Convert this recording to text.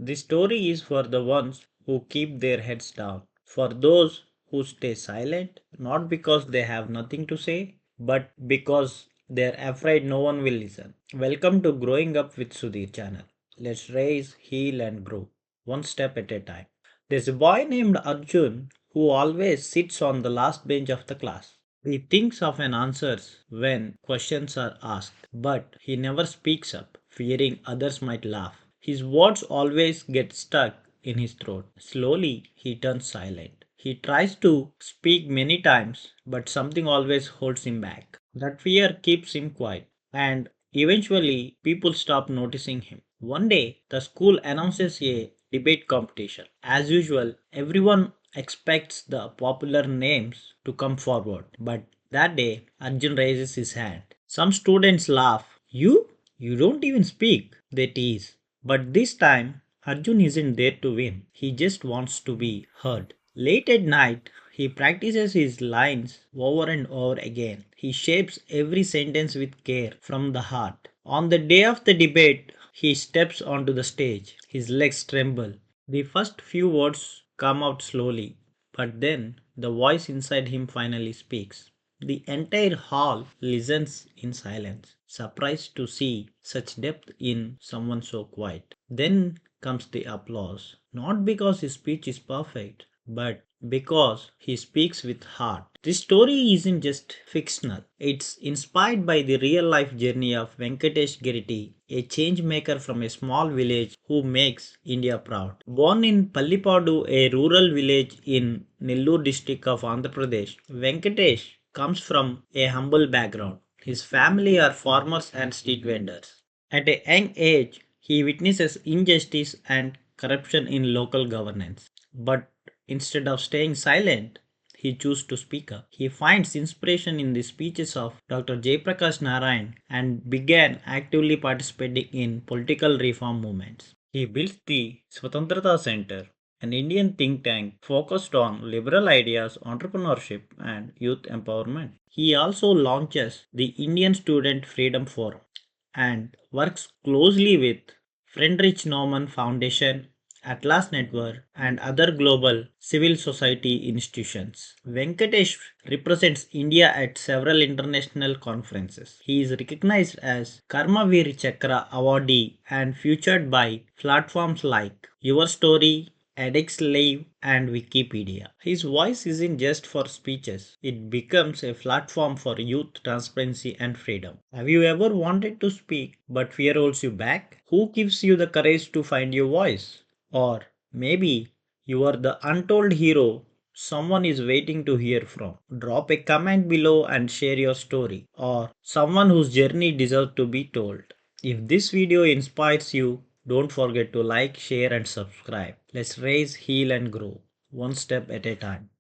This story is for the ones who keep their heads down, for those who stay silent, not because they have nothing to say, but because they're afraid no one will listen. Welcome to Growing Up with Sudhir channel. Let's raise, heal, and grow, one step at a time. There's a boy named Arjun who always sits on the last bench of the class. He thinks of an answers when questions are asked, but he never speaks up, fearing others might laugh. His words always get stuck in his throat. Slowly, he turns silent. He tries to speak many times, but something always holds him back. That fear keeps him quiet, and eventually, people stop noticing him. One day, the school announces a debate competition. As usual, everyone expects the popular names to come forward, but that day, Arjun raises his hand. Some students laugh. You? You don't even speak, they tease. But this time, Arjun isn't there to win. He just wants to be heard. Late at night, he practices his lines over and over again. He shapes every sentence with care from the heart. On the day of the debate, he steps onto the stage. His legs tremble. The first few words come out slowly, but then the voice inside him finally speaks. The entire hall listens in silence, surprised to see such depth in someone so quiet. Then comes the applause, not because his speech is perfect, but because he speaks with heart. This story isn't just fictional, it's inspired by the real life journey of Venkatesh Giriti, a change maker from a small village who makes India proud. Born in Pallipadu, a rural village in Nellore district of Andhra Pradesh, Venkatesh comes from a humble background. His family are farmers and street vendors. At a young age, he witnesses injustice and corruption in local governance. But instead of staying silent, he chooses to speak up. He finds inspiration in the speeches of Dr. Jayaprakash Narayan and began actively participating in political reform movements. He built the Swatantrata Center, an Indian think tank focused on liberal ideas, entrepreneurship, and youth empowerment. He also launches the Indian Student Freedom Forum and works closely with Friedrich Naumann Foundation, Atlas Network, and other global civil society institutions. Venkatesh represents India at several international conferences. He is recognized as Karmavir Chakra awardee and featured by platforms like Your Story, edX Live, and Wikipedia. His voice isn't just for speeches, it becomes a platform for youth transparency and freedom. Have you ever wanted to speak but fear holds you back? Who gives you the courage to find your voice? Or maybe you are the untold hero someone is waiting to hear from. Drop a comment below and share your story, or someone whose journey deserves to be told. If this video inspires you, don't forget to like, share, and subscribe. Let's raise, heal, and grow, one step at a time.